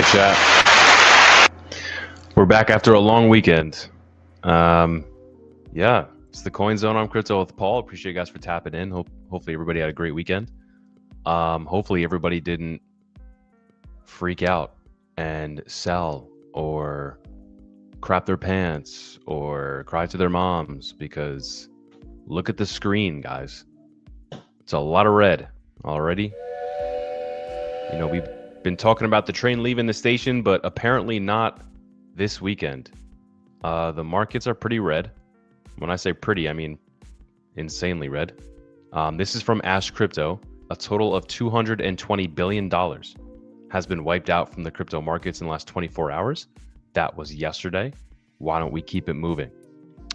right, chat. We're back after a long weekend. Yeah, it's the Coin Zone on Crypto with Paul. Appreciate you guys for tapping in. Hopefully everybody had a great weekend. Hopefully everybody didn't freak out and sell or crap their pants or cry to their moms, because look at the screen, guys. It's a lot of red already. You know, we've been talking about the train leaving the station, but apparently not this weekend. The markets are pretty red. When I say pretty, I mean insanely red. This is from Ash Crypto. A total of $220 billion has been wiped out from the crypto markets in the last 24 hours. That was yesterday. Why don't we keep it moving?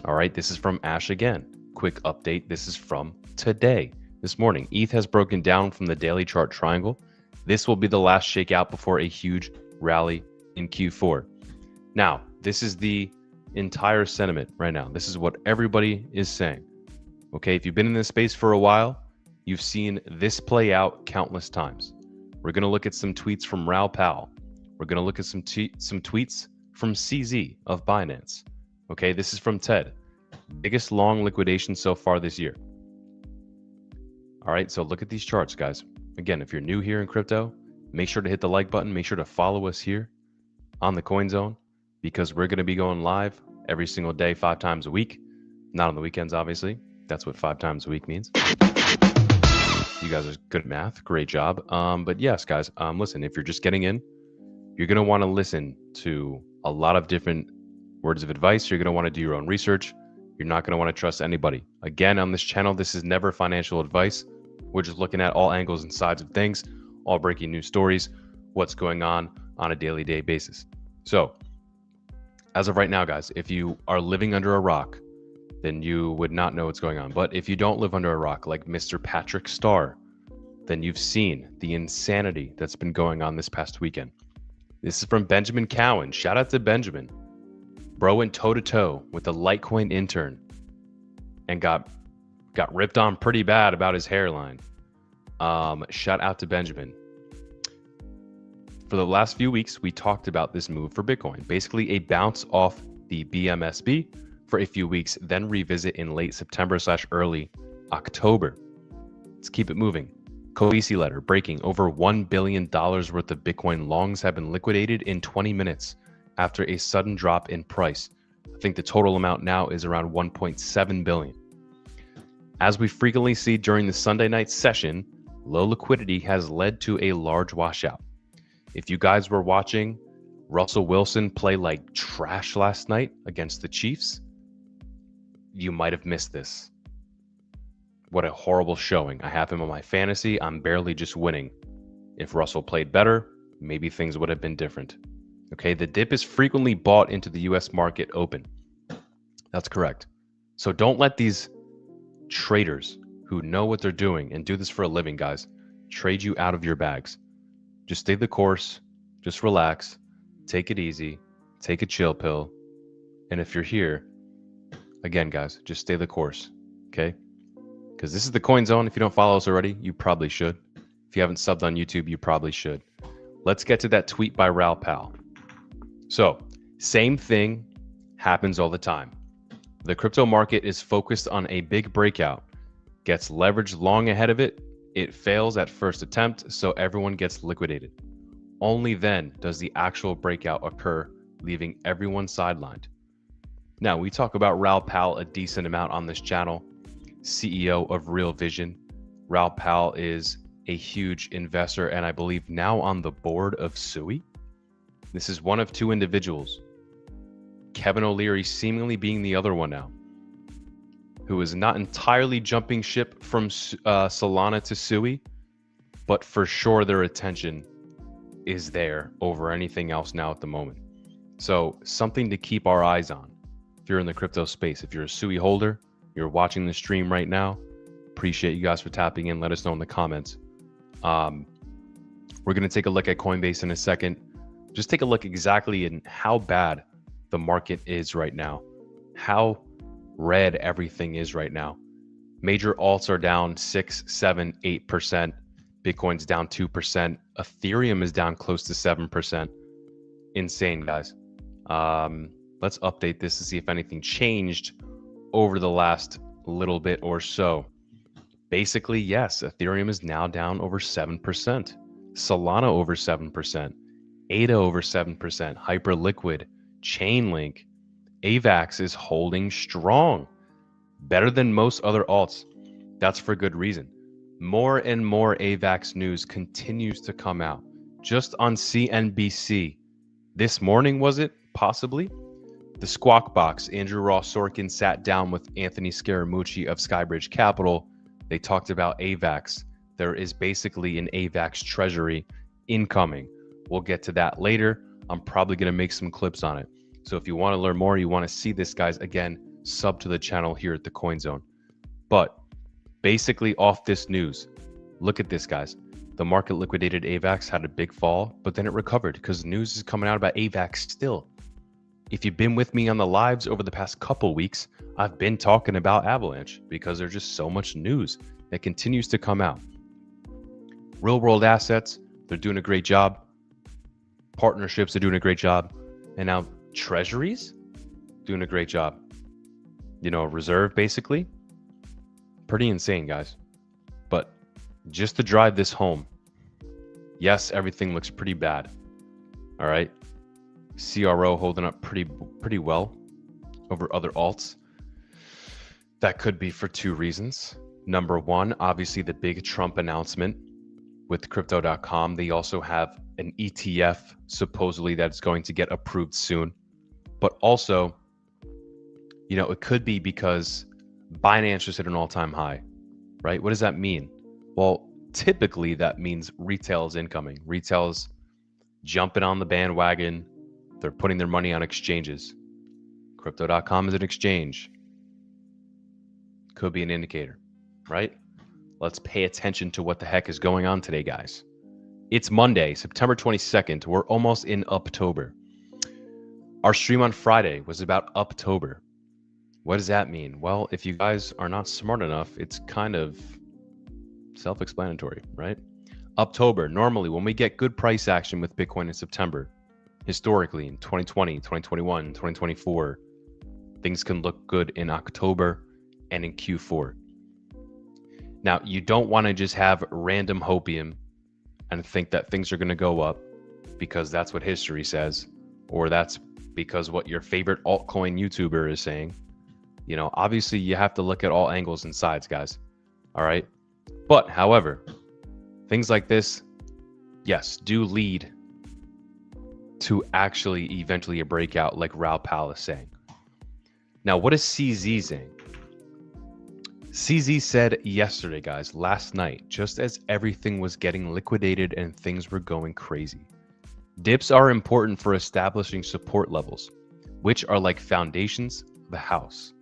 All right, this is from Ash again. Quick update. This is from today, this morning. ETH has broken down from the daily chart triangle. This will be the last shakeout before a huge rally in Q4. Now, this is the entire sentiment right now. This is what everybody is saying. Okay, if you've been in this space for a while, you've seen this play out countless times. We're going to look at some tweets from Raoul Pal. We're going to look at some tweets from CZ of Binance. Okay, this is from Ted. Biggest long liquidation so far this year. All right, so look at these charts, guys. Again, if you're new here in crypto, make sure to hit the like button. Make sure to follow us here on the Coin Zone, because we're going to be going live every single day, 5 times a week. Not on the weekends, obviously. That's what 5 times a week means. You guys are good at math. Great job. But yes, guys, listen, if you're just getting in, you're going to want to listen to a lot of different words of advice. You're going to want to do your own research. You're not going to want to trust anybody. Again, on this channel, this is never financial advice. We're just looking at all angles and sides of things, all breaking news stories, what's going on a daily basis. So as of right now, guys, if you are living under a rock, then you would not know what's going on. But if you don't live under a rock like Mr. Patrick Starr, then you've seen the insanity that's been going on this past weekend. This is from Benjamin Cowan. Shout out to Benjamin. Bro went toe-to-toe with the Litecoin intern and got ripped on pretty bad about his hairline. Shout out to Benjamin. For the last few weeks, we talked about this move for Bitcoin. Basically a bounce off the BMSB for a few weeks, then revisit in late September / early October. Let's keep it moving. Kobeisi letter breaking. Over $1 billion worth of Bitcoin longs have been liquidated in 20 minutes after a sudden drop in price. I think the total amount now is around 1.7 billion. As we frequently see during the Sunday night session, low liquidity has led to a large washout. If you guys were watching Russell Wilson play like trash last night against the Chiefs, you might have missed this. What a horrible showing. I have him on my fantasy. I'm barely just winning. If Russell played better, maybe things would have been different. Okay, the dip is frequently bought into the US market open. That's correct. So don't let these traders who know what they're doing and do this for a living, guys, trade you out of your bags. Just stay the course, just relax, take it easy, take a chill pill. And if you're here, again, guys, just stay the course, okay? Because this is the Coin Zone. If you don't follow us already, you probably should. If you haven't subbed on YouTube, you probably should. Let's get to that tweet by Raoul Pal. So, same thing happens all the time. The crypto market is focused on a big breakout, gets leveraged long ahead of it, it fails at first attempt, so everyone gets liquidated. Only then does the actual breakout occur, leaving everyone sidelined. Now, we talk about Raoul Pal a decent amount on this channel, CEO of Real Vision. Raoul Pal is a huge investor and I believe now on the board of SUI. This is one of 2 individuals, Kevin O'Leary seemingly being the other one now, who is not entirely jumping ship from Solana to SUI, but for sure their attention is there over anything else now at the moment. So something to keep our eyes on. If you're in the crypto space, if you're a SUI holder, you're watching the stream right now, appreciate you guys for tapping in. Let us know in the comments. We're going to take a look at Coinbase in a second. Just take a look exactly in how bad the market is right now, how red everything is right now. Major alts are down 6, 7, 8%. Bitcoin's down 2%. Ethereum is down close to 7%. insane, guys. Let's update this to see if anything changed over the last little bit or so. Basically, yes, Ethereum is now down over 7%. Solana over 7%. ADA over 7%. Hyperliquid, Chainlink, AVAX is holding strong. Better than most other alts. That's for good reason. More and more AVAX news continues to come out. Just on CNBC this morning, was it? Possibly. The Squawk Box, Andrew Ross Sorkin sat down with Anthony Scaramucci of Skybridge Capital. They talked about AVAX. There is basically an AVAX treasury incoming. We'll get to that later. I'm probably going to make some clips on it. So if you want to learn more, you want to see this, guys, again, sub to the channel here at the Coin Zone. But basically off this news, look at this, guys. The market liquidated AVAX, had a big fall, but then it recovered because news is coming out about AVAX still. If you've been with me on the lives over the past couple weeks, I've been talking about Avalanche because there's just so much news that continues to come out. Real world assets, they're doing a great job. Partnerships are doing a great job. And now treasuries doing a great job. You know, reserve basically. Pretty insane, guys. But just to drive this home, yes, everything looks pretty bad. All right. CRO holding up pretty well over other alts. That could be for two reasons. Number one, obviously the big Trump announcement with crypto.com. They also have an ETF supposedly that's going to get approved soon. But also, you know, it could be because Binance just hit an all-time high, right? What does that mean? Well, typically that means retail is incoming. Retail's jumping on the bandwagon. They're putting their money on exchanges. Crypto.com is an exchange. Could be an indicator, right? Let's pay attention to what the heck is going on today, guys. It's Monday, September 22nd. We're almost in October. Our stream on Friday was about October. What does that mean? Well, if you guys are not smart enough, it's kind of self-explanatory, right? October, normally when we get good price action with Bitcoin in September, historically in 2020, 2021, 2024, things can look good in October and in Q4. Now, you don't want to just have random hopium and think that things are going to go up because that's what history says, or that's because what your favorite altcoin YouTuber is saying. You know, obviously you have to look at all angles and sides, guys. All right. But however, things like this, yes, do lead to actually eventually a breakout like Raoul Pal is saying. Now, what is CZ saying? CZ said yesterday, guys, last night, just as everything was getting liquidated and things were going crazy. Dips are important for establishing support levels, which are like foundations of a house.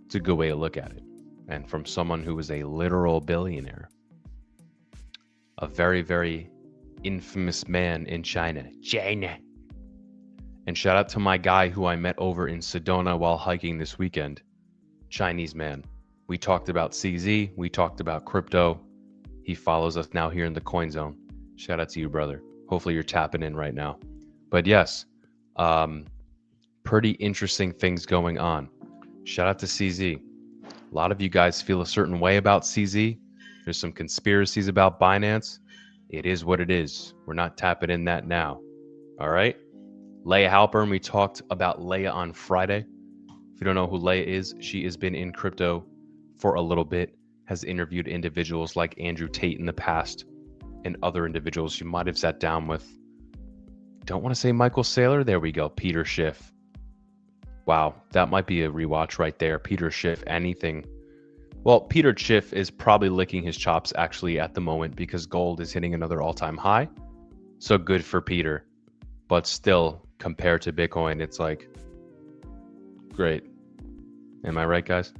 It's a good way to look at it. And from someone who was a literal billionaire, a very, very infamous man in China. And shout out to my guy who I met over in Sedona while hiking this weekend. Chinese man. We talked about CZ. We talked about crypto. He follows us now here in the Coin Zone. Shout out to you, brother. Hopefully you're tapping in right now. But yes, pretty interesting things going on. Shout out to CZ. A lot of you guys feel a certain way about CZ. There's some conspiracies about Binance. It is what it is. We're not tapping in that now. All right. Leia Halpern, we talked about Leia on Friday. If you don't know who Leia is, she has been in crypto for a little bit, has interviewed individuals like Andrew Tate in the past and other individuals you might have sat down with. Don't want to say Michael Saylor. There we go. Peter Schiff. Wow, that might be a rewatch right there. Peter Schiff, anything. Well, Peter Schiff is probably licking his chops actually at the moment because gold is hitting another all-time high. So good for Peter. But still, compared to Bitcoin, it's like, great. Am I right, guys?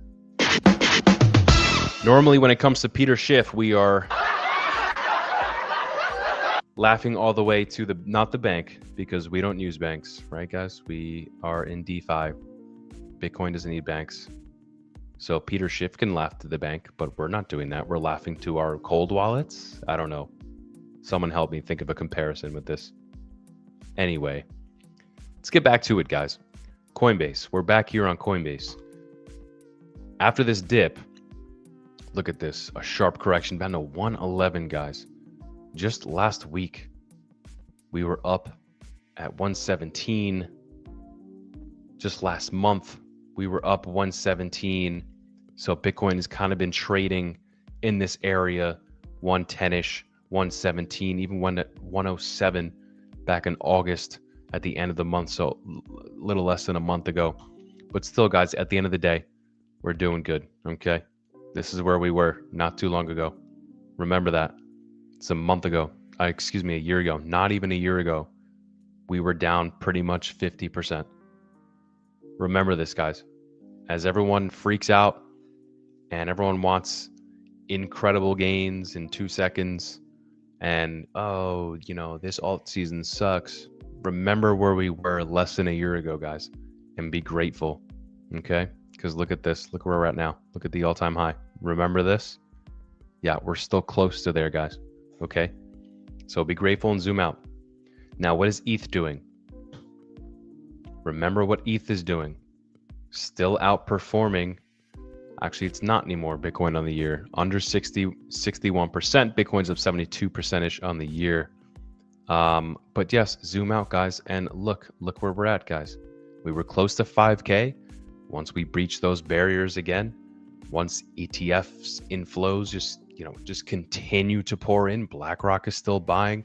Normally, when it comes to Peter Schiff, we are laughing all the way to the, not the bank, because we don't use banks, right, guys? We are in DeFi. Bitcoin doesn't need banks. So Peter Schiff can laugh to the bank, but we're not doing that. We're laughing to our cold wallets. I don't know. Someone help me think of a comparison with this. Anyway, let's get back to it, guys. Coinbase. We're back here on Coinbase. After this dip, look at this. A sharp correction down to 111, guys. Just last week, we were up at 117. Just last month, we were up 117. So Bitcoin has kind of been trading in this area, 110-ish, 117, even went at 107 back in August at the end of the month. So a little less than a month ago. But still, guys, at the end of the day, we're doing good, okay? This is where we were not too long ago. Remember that. It's a month ago. A year ago. Not even a year ago. We were down pretty much 50%. Remember this, guys. As everyone freaks out and everyone wants incredible gains in 2 seconds and, oh, you know, this alt season sucks. Remember where we were less than a year ago, guys, and be grateful, okay? Because look at this. Look where we're at now. Look at the all-time high. Remember this? Yeah, we're still close to there, guys, okay? So be grateful and zoom out. Now, what is ETH doing? Remember what ETH is doing. Still outperforming. Actually, it's not anymore. Bitcoin on the year. Under 61%. Bitcoin's up 72%-ish on the year. But yes, zoom out, guys. And look where we're at, guys. We were close to 5K. Once we breach those barriers again, once ETFs inflows just continue to pour in, BlackRock is still buying.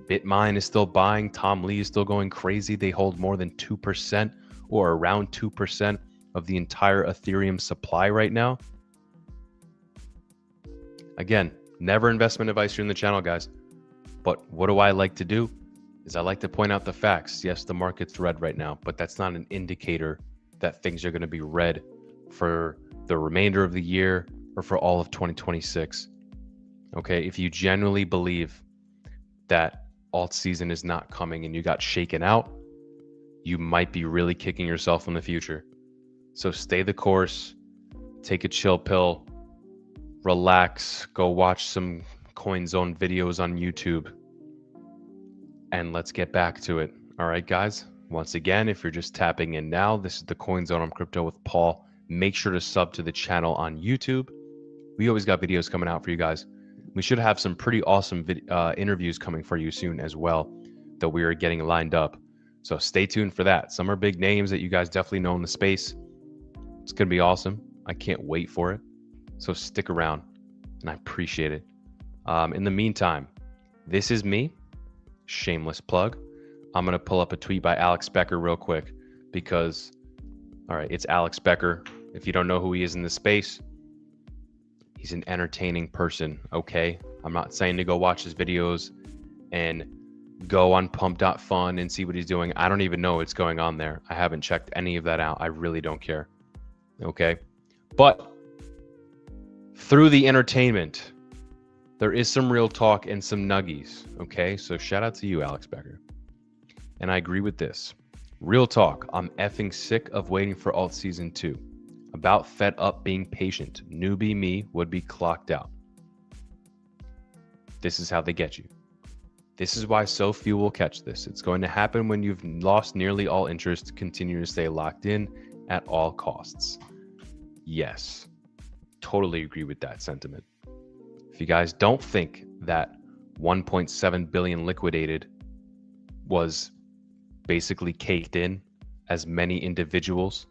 Bitmine is still buying. Tom Lee is still going crazy. They hold more than 2% or around 2% of the entire Ethereum supply right now. Again, never investment advice here in the channel, guys. But what do I like to do? Is I like to point out the facts. Yes, the market's red right now, but that's not an indicator that things are going to be red for the remainder of the year or for all of 2026. Okay, if you genuinely believe that alt season is not coming and you got shaken out, you might be really kicking yourself in the future. So stay the course, take a chill pill, relax, go watch some CoinZone videos on YouTube, and let's get back to it. All right, guys. Once again, if you're just tapping in now, this is the CoinZone on Crypto with Paul. Make sure to sub to the channel on YouTube. We always got videos coming out for you guys. We should have some pretty awesome interviews coming for you soon as well that we are getting lined up. So stay tuned for that. Some are big names that you guys definitely know in the space. It's going to be awesome. I can't wait for it. So stick around, and I appreciate it. In the meantime, this is me. Shameless plug. I'm going to pull up a tweet by Alex Becker real quick because, all right, it's Alex Becker. If you don't know who he is in the space, he's an entertaining person, okay? I'm not saying to go watch his videos and go on pump.fun and see what he's doing. I don't even know what's going on there. I haven't checked any of that out. I really don't care, okay? But through the entertainment, there is some real talk and some nuggies, okay? So shout out to you, Alex Becker. And I agree with this. Real talk, I'm effing sick of waiting for alt season 2. About fed up being patient. Newbie me would be clocked out. This is how they get you. This is why so few will catch this. It's going to happen when you've lost nearly all interest. Continue to stay locked in at all costs. Yes, totally agree with that sentiment. If you guys don't think that 1.7 billion liquidated was basically caked in, as many individuals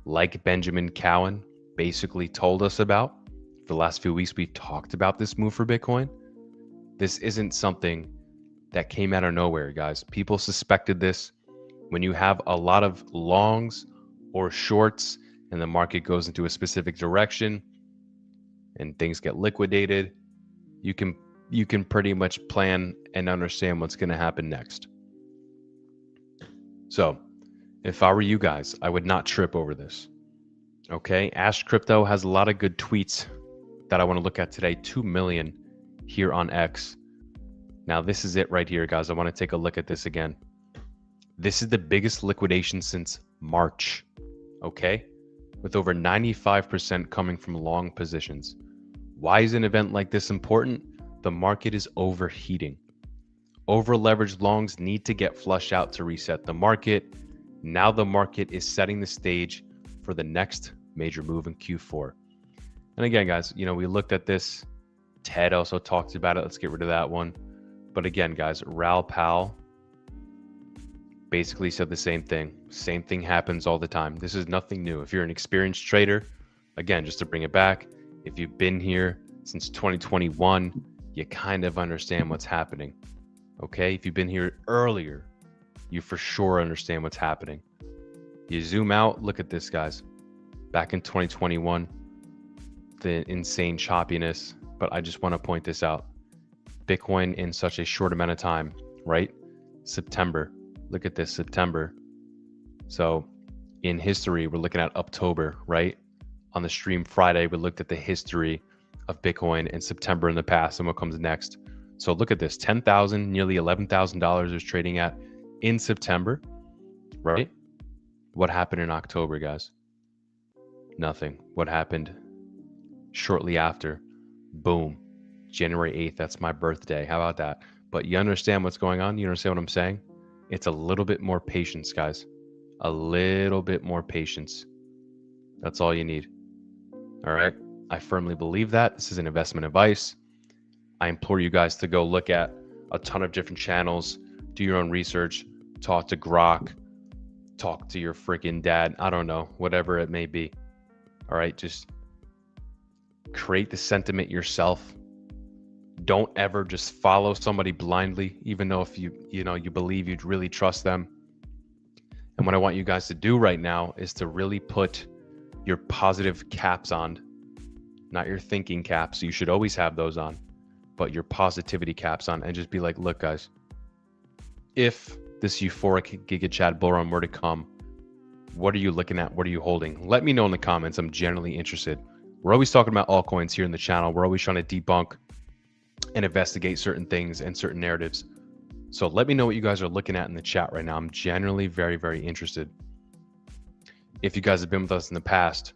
like Benjamin Cowan basically told us about. For the last few weeks, we've talked about this move for Bitcoin. This isn't something that came out of nowhere, guys. People suspected this. When you have a lot of longs or shorts and the market goes into a specific direction and things get liquidated, you can pretty much plan and understand what's going to happen next. So if I were you guys, I would not trip over this. Okay, Ash Crypto has a lot of good tweets that I want to look at today. 2 million here on X. Now this is it right here, guys. I want to take a look at this again. This is the biggest liquidation since March, okay? With over 95% coming from long positions. Why is an event like this important? The market is overheating. Over leveraged longs need to get flushed out to reset the market. Now the market is setting the stage for the next major move in Q4. And again, guys, we looked at this. Ted also talked about it. Let's get rid of that one. But again, guys, Raoul Pal basically said the same thing. Same thing happens all the time. This is nothing new. If you're an experienced trader, again, just to bring it back, if you've been here since 2021, you kind of understand what's happening. Okay? If you've been here earlier, you for sure understand what's happening. You zoom out, look at this, guys. Back in 2021, the insane choppiness. But I just want to point this out. Bitcoin in such a short amount of time, right? September. Look at this, September. So in history, we're looking at October, right? On the stream Friday, we looked at the history of Bitcoin in September in the past and what comes next. So look at this, $10,000, nearly $11,000 is trading at in September, right? What happened in October, guys? Nothing. What happened shortly after? Boom. January 8th, that's my birthday. How about that? But you understand what's going on? You understand what I'm saying? It's a little bit more patience, guys. A little bit more patience. That's all you need. All right? I firmly believe that. This is an investment advice. I implore you guys to go look at a ton of different channels, do your own research, talk to Grok, talk to your freaking dad. I don't know, whatever it may be. All right? Just create the sentiment yourself. Don't ever just follow somebody blindly, even though if you believe you'd really trust them. And what I want you guys to do right now is to really put your positive caps on, not your thinking caps. You should always have those on, but your positivity caps on, and just be like, look, guys, if this euphoric Giga Chad bull run were to come, what are you looking at? What are you holding? Let me know in the comments. I'm generally interested. We're always talking about altcoins here in the channel. We're always trying to debunk and investigate certain things and certain narratives. So let me know what you guys are looking at in the chat right now. I'm generally very, very interested. If you guys have been with us in the past,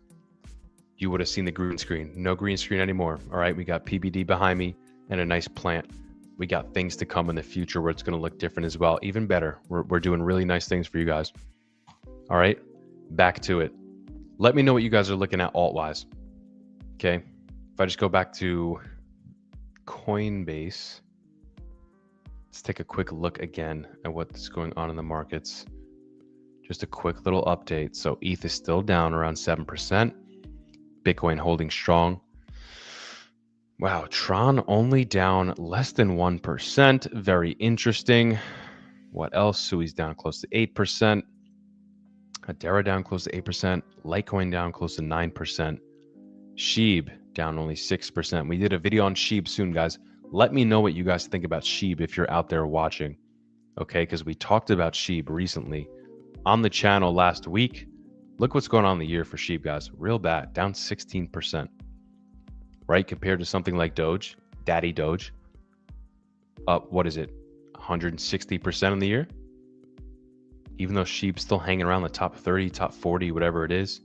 you would have seen the green screen. No green screen anymore. All right, we got PBD behind me and a nice plant. We got things to come in the future where it's going to look different as well. Even better. We're doing really nice things for you guys. All right, back to it. Let me know what you guys are looking at alt-wise. Okay, if I just go back to Coinbase, let's take a quick look again at what's going on in the markets. Just a quick little update. So ETH is still down around 7%. Bitcoin holding strong. Wow, Tron only down less than 1%. Very interesting. What else? Sui's down close to 8%. Hedera down close to 8%. Litecoin down close to 9%. Sheeb down only 6%. We did a video on Sheeb soon, guys. Let me know what you guys think about Sheeb if you're out there watching. Okay, because we talked about Sheeb recently on the channel last week. Look what's going on in the year for Sheeb, guys. Real bad, down 16%. Right, compared to something like Doge, Daddy Doge, up, what is it, 160% in the year? Even though Sheeb's still hanging around the top 30, top 40, whatever it is.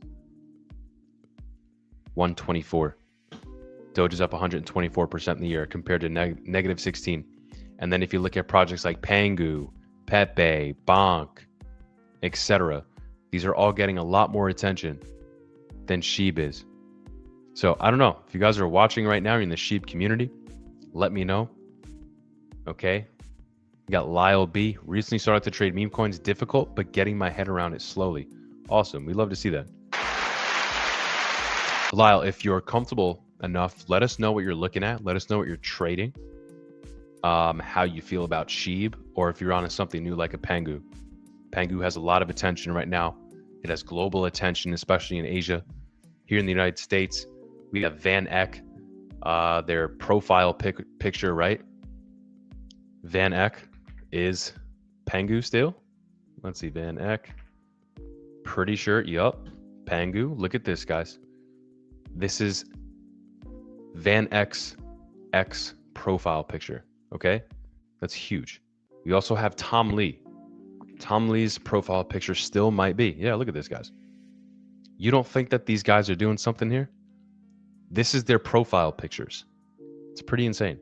124. Doge is up 124% in the year compared to negative 16. And then if you look at projects like Pangu, Pepe, Bonk, etc., these are all getting a lot more attention than Sheeb is. So I don't know. If you guys are watching right now, you're in the Sheeb community, let me know. Okay. We got Lyle B. Recently started to trade meme coins. Difficult, but getting my head around it slowly. Awesome. We love to see that. Lyle, if you're comfortable enough, let us know what you're looking at. Let us know what you're trading. How you feel about Sheeb, or if you're on something new like a Pangu. Pangu has a lot of attention right now. It has global attention, especially in Asia. Here in the United States, we have Van Eck, their profile picture, right? Van Eck is Pangu still. Let's see, Van Eck. Pretty sure, yup, Pangu. Look at this, guys. This is Van Eck's profile picture, okay? That's huge. We also have Tom Lee. Tom Lee's profile picture still might be. Yeah, look at this, guys. You don't think that these guys are doing something here? This is their profile pictures. It's pretty insane.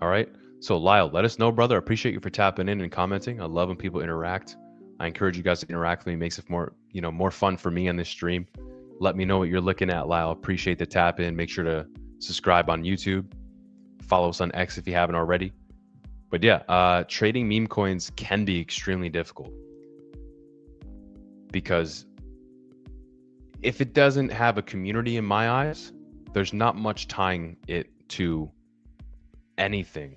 All right. So Lyle, let us know, brother. I appreciate you for tapping in and commenting. I love when people interact. I encourage you guys to interact with me. It makes it more, more fun for me on this stream. Let me know what you're looking at, Lyle. Appreciate the tap in. Make sure to subscribe on YouTube. Follow us on X if you haven't already. But yeah, trading meme coins can be extremely difficult because if it doesn't have a community in my eyes, there's not much tying it to anything.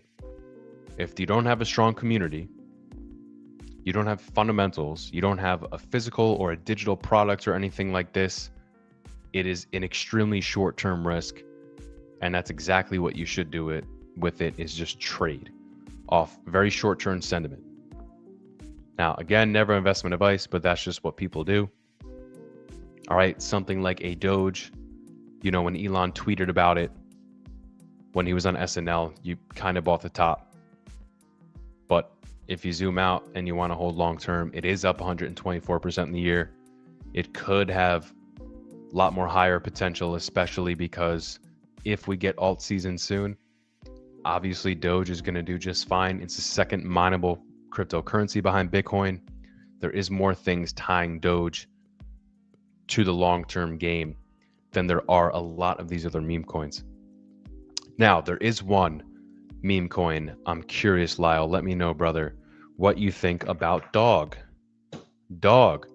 If you don't have a strong community, you don't have fundamentals, you don't have a physical or a digital product or anything like this, it is an extremely short-term risk. And that's exactly what you should do with it is just trade off very short-term sentiment. Now, again, never investment advice, but that's just what people do. All right, something like a Doge, when Elon tweeted about it, when he was on SNL, you kind of bought the top. But if you zoom out and you want to hold long-term, it is up 124% in the year. It could have a lot more higher potential, especially because if we get alt season soon, obviously Doge is going to do just fine. It's the second mineable cryptocurrency behind Bitcoin. There is more things tying Doge to the long-term game than there are a lot of these other meme coins. Now, there is one meme coin. I'm curious, Lyle. Let me know, brother, what you think about Dog. Dog.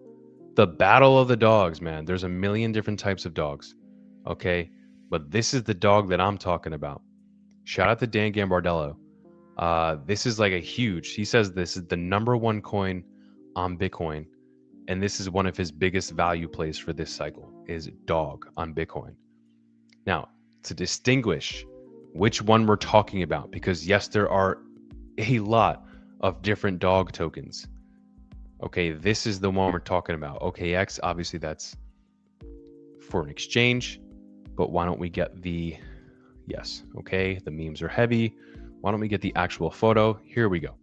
The battle of the dogs, man. There's a million different types of dogs. Okay? But this is the dog that I'm talking about. Shout out to Dan Gambardello. This is like he says this is the #1 coin on Bitcoin. And this is one of his biggest value plays for this cycle is Dog on Bitcoin. Now, to distinguish which one we're talking about, because yes, there are a lot of different dog tokens. Okay, this is the one we're talking about. OKX, obviously that's for an exchange, but why don't we get the memes are heavy. Why don't we get the actual photo? Here we go.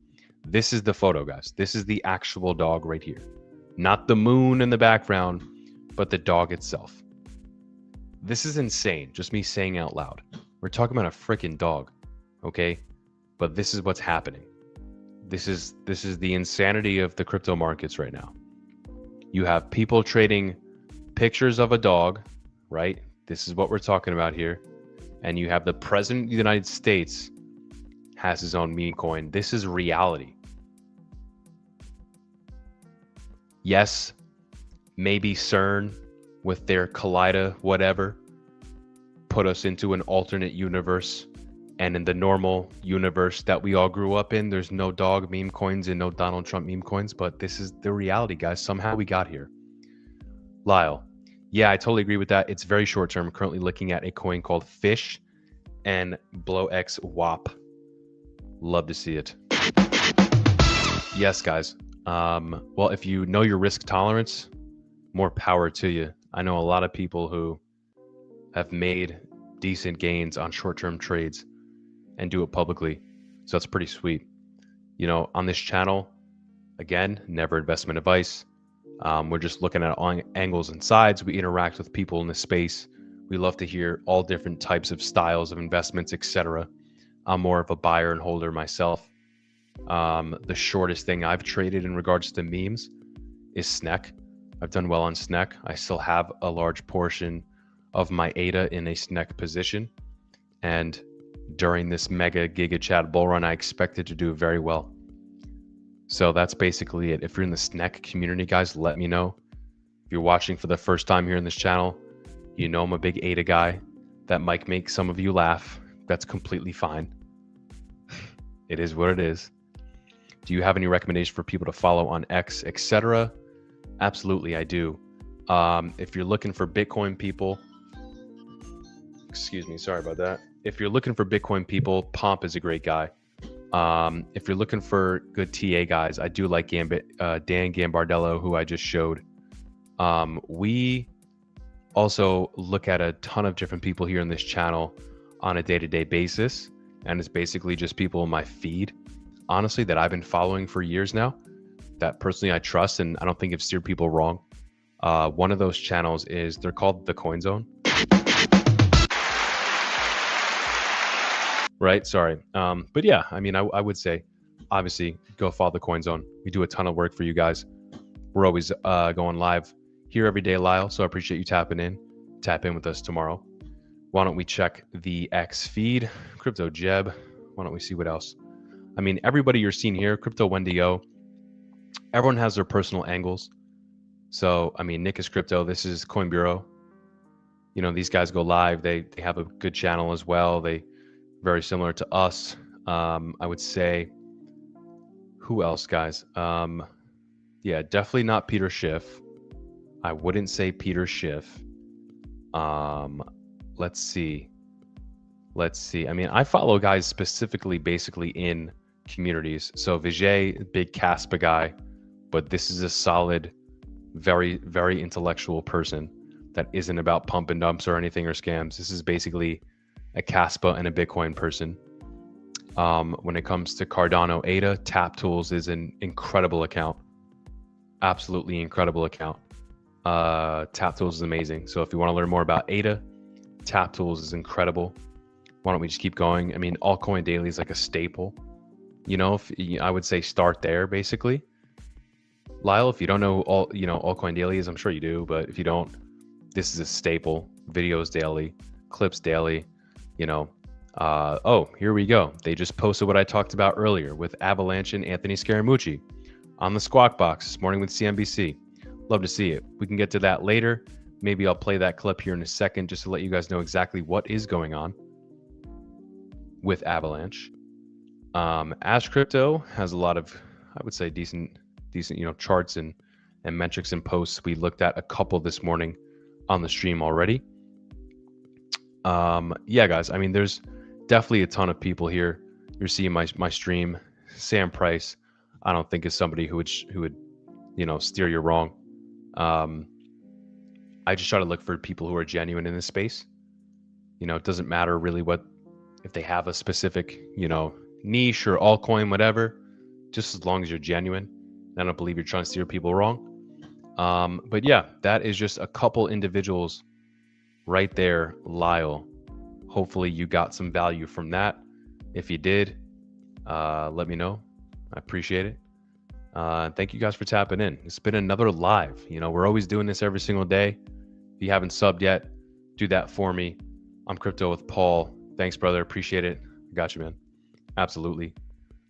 This is the photo, guys. This is the actual dog right here. Not the moon in the background, but the dog itself. This is insane, just me saying out loud. We're talking about a freaking dog, okay? But this is what's happening. This is the insanity of the crypto markets right now. You have people trading pictures of a dog, right? This is what we're talking about here. And you have the president of the United States has his own meme coin. This is reality. Yes, maybe CERN with their Collider, whatever, put us into an alternate universe. And in the normal universe that we all grew up in, there's no dog meme coins and no Donald Trump meme coins. But this is the reality, guys. Somehow we got here. Lyle. Yeah, I totally agree with that. It's very short term. I'm currently looking at a coin called Fish and BlowX WAP. Love to see it. Yes, guys. Well, if you know your risk tolerance, more power to you. I know a lot of people who have made decent gains on short-term trades and do it publicly. So that's pretty sweet. On this channel, again, never investment advice. We're just looking at angles and sides. We interact with people in the space. We love to hear all different types of styles of investments, etc. I'm more of a buyer and holder myself. The shortest thing I've traded in regards to memes is SNEC. I've done well on SNEC. I still have a large portion of my ADA in a SNEC position. And during this mega giga chat bull run, I expected to do very well. So that's basically it. If you're in the SNEC community, guys, let me know. If you're watching for the first time here in this channel, I'm a big ADA guy. That might make some of you laugh. That's completely fine. It is what it is. Do you have any recommendations for people to follow on X, etc.? Absolutely, I do. If you're looking for Bitcoin people, excuse me, sorry about that. If you're looking for Bitcoin people, Pomp is a great guy. If you're looking for good TA guys, I do like Dan Gambardello, who I just showed. We also look at a ton of different people here in this channel on a day-to-day basis. And it's basically just people in my feed, honestly, that I've been following for years now, that personally I trust, and I don't think have steered people wrong. One of those channels they're called The Coin Zone. right? Sorry. But yeah, I mean, I would say, obviously, go follow the Coin Zone. We do a ton of work for you guys. We're always going live here every day, Lyle. So I appreciate you tapping in. Tap in with us tomorrow. Why don't we check the X feed? Crypto Jeb. Why don't we see what else? I mean, everybody you're seeing here, Crypto Wendigo, everyone has their personal angles. So, I mean, Nick is Crypto. This is Coin Bureau. You know, these guys go live. They have a good channel as well. They very similar to us. I would say, who else, guys? Yeah, definitely not Peter Schiff. I wouldn't say Peter Schiff. Let's see. I mean, I follow guys specifically, basically in communities. So Vijay, big Caspa guy, but this is a solid, very, very intellectual person that isn't about pump and dumps or anything or scams. This is basically a Caspa and a Bitcoin person. When it comes to Cardano ADA, Tap Tools is an incredible account. Absolutely incredible account. Tap Tools is amazing. So if you want to learn more about ADA, Tap Tools is incredible. Why don't we just keep going? I mean, Altcoin Daily is like a staple. You know, I would say start there basically. Lyle, if you don't know Altcoin Daily is, I'm sure you do, but if you don't, this is a staple. Videos daily, clips daily. You know, oh, here we go. They just posted what I talked about earlier with Avalanche and Anthony Scaramucci on the Squawk Box this morning with CNBC. Love to see it. We can get to that later. Maybe I'll play that clip here in a second just to let you guys know exactly what is going on with Avalanche. Ash Crypto has a lot of, I would say, decent, charts and metrics and posts. We looked at a couple this morning on the stream already. Yeah, guys. I mean, there's definitely a ton of people here. You're seeing my stream. Sam Price, I don't think is somebody who would steer you wrong. I just try to look for people who are genuine in this space. You know, it doesn't matter really if they have a specific, niche or altcoin, whatever, just as long as you're genuine. I don't believe you're trying to steer people wrong. But yeah, that is just a couple individuals right there, Lyle. Hopefully you got some value from that. If you did, let me know. I appreciate it. Thank you guys for tapping in. It's been another live. We're always doing this every single day. If you haven't subbed yet, do that for me. I'm Crypto with Paul. Thanks, brother. Appreciate it. Got you, man. Absolutely.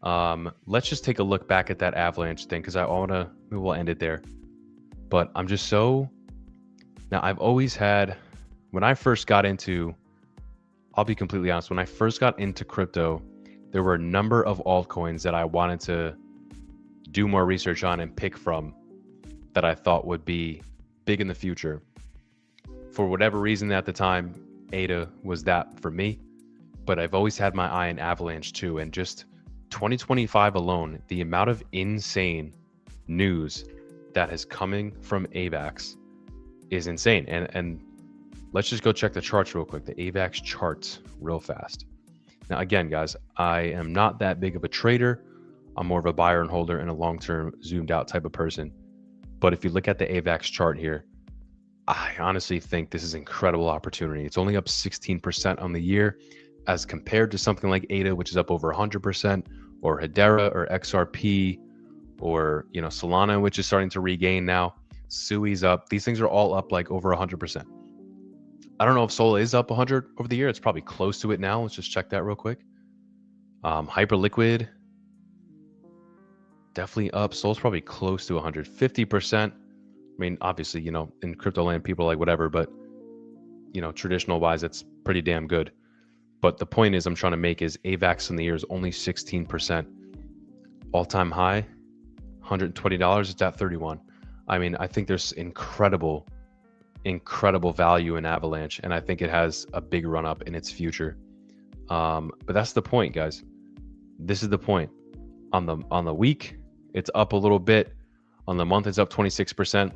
Let's just take a look back at that Avalanche thing because maybe we'll end it there. But I'm just now I've always had, when I first got into, I'll be completely honest, when I first got into crypto, there were a number of altcoins that I wanted to do more research on and pick from that I thought would be big in the future. For whatever reason at the time, ADA was that for me, but I've always had my eye on Avalanche too. And just 2025 alone, the amount of insane news that is coming from AVAX is insane. And let's just go check the charts real quick, the AVAX charts real fast. Now, again, guys, I am not that big of a trader. I'm more of a buyer and holder and a long-term zoomed out type of person. But if you look at the AVAX chart here, I honestly think this is an incredible opportunity. It's only up 16% on the year as compared to something like ADA, which is up over 100%, or Hedera or XRP, or Solana, which is starting to regain now. Sui's up. These things are all up like over 100%. I don't know if Sol is up 100 over the year. It's probably close to it now. Let's just check that real quick. Hyperliquid, definitely up. Sol's probably close to 150%. I mean, obviously, in crypto land, people are like whatever, but traditional wise, it's pretty damn good. But the point is I'm trying to make is AVAX in the year is only 16%. All-time high, $120, it's at 31. I mean, I think there's incredible value in Avalanche, and I think it has a big run up in its future. But that's the point, guys. This is the point. On the week, it's up a little bit. On the month, it's up 26%.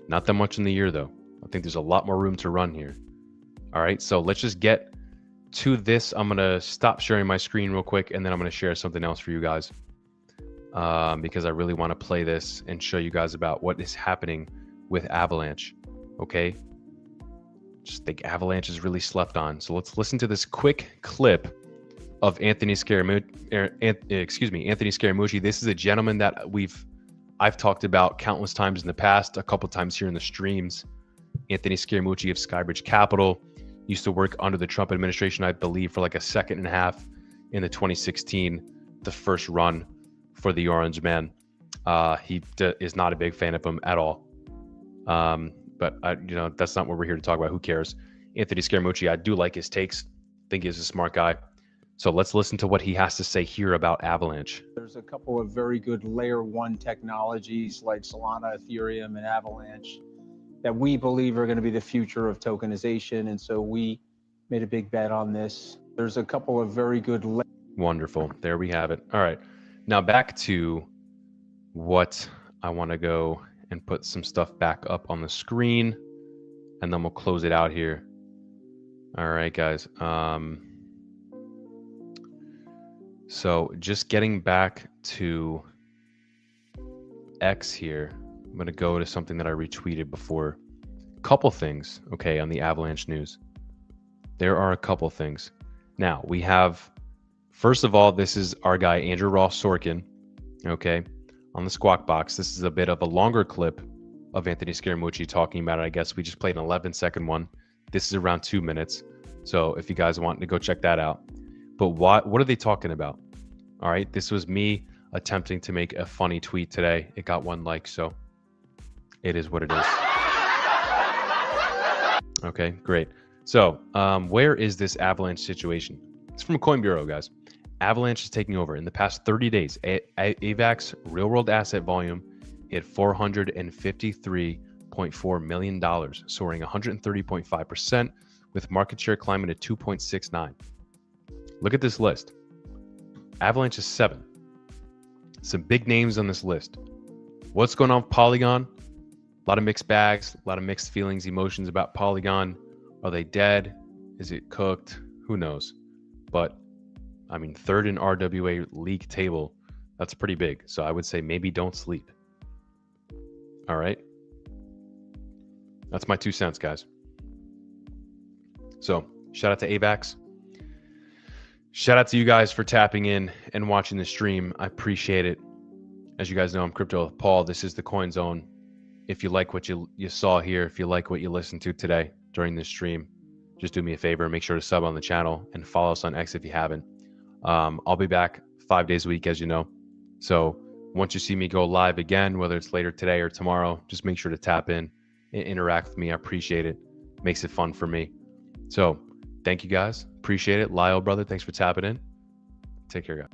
Not that much in the year, though. I think there's a lot more room to run here. All right, so let's just get to this. I'm going to stop sharing my screen real quick, and then I'm going to share something else for you guys because I really want to play this and show you guys about what is happening with Avalanche, okay? Just think Avalanche is really slept on. So let's listen to this quick clip of Anthony Scaramucci. This is a gentleman that I've talked about countless times in the past, a couple times here in the streams. Anthony Scaramucci of Skybridge Capital used to work under the Trump administration, I believe, for like a second and a half in the 2016, the first run for the Orange Man. He is not a big fan of him at all. But that's not what we're here to talk about. Who cares? Anthony Scaramucci, I do like his takes. Think he's a smart guy. So let's listen to what he has to say here about Avalanche. There's a couple of very good layer one technologies like Solana, Ethereum, and Avalanche that we believe are going to be the future of tokenization. And so we made a big bet on this. There's a couple of very good. Wonderful. There we have it. All right. Now back to what I want to go and put some stuff back up on the screen, and then we'll close it out here. All right, guys. So just getting back to X here, I'm going to go to something that I retweeted before. Couple things, okay, on the Avalanche news. There are a couple things. Now, we have, first of all, this is our guy, Andrew Ross Sorkin, okay, on the Squawk Box. This is a bit of a longer clip of Anthony Scaramucci talking about it. I guess we just played an 11-second one. This is around 2 minutes. So if you guys want to go check that out. But what are they talking about? All right, this was me attempting to make a funny tweet today. It got 1 like, so it is what it is. Okay, great. So where is this Avalanche situation? It's from Coin Bureau, guys. Avalanche is taking over. In the past 30 days, AVAX real-world asset volume hit $453.4 million, soaring 130.5%, with market share climbing to 2.69. Look at this list. Avalanche is 7. Some big names on this list. What's going on with Polygon? A lot of mixed bags, a lot of mixed feelings, emotions about Polygon. Are they dead? Is it cooked? Who knows? But I mean, 3rd in RWA league table, that's pretty big. So I would say maybe don't sleep. All right. That's my 2 cents, guys. So shout out to AVAX. Shout out to you guys for tapping in and watching the stream. I appreciate it. As you guys know, I'm Crypto with Paul. This is the Coin Zone. If you like what you saw here, if you like what you listened to today during this stream, just do me a favor. Make sure to sub on the channel and follow us on X if you haven't. I'll be back 5 days a week, as you know. So once you see me go live again, whether it's later today or tomorrow, just make sure to tap in and interact with me. I appreciate it. Makes it fun for me. So thank you guys. Appreciate it. Lyle, brother, thanks for tapping in. Take care, guys.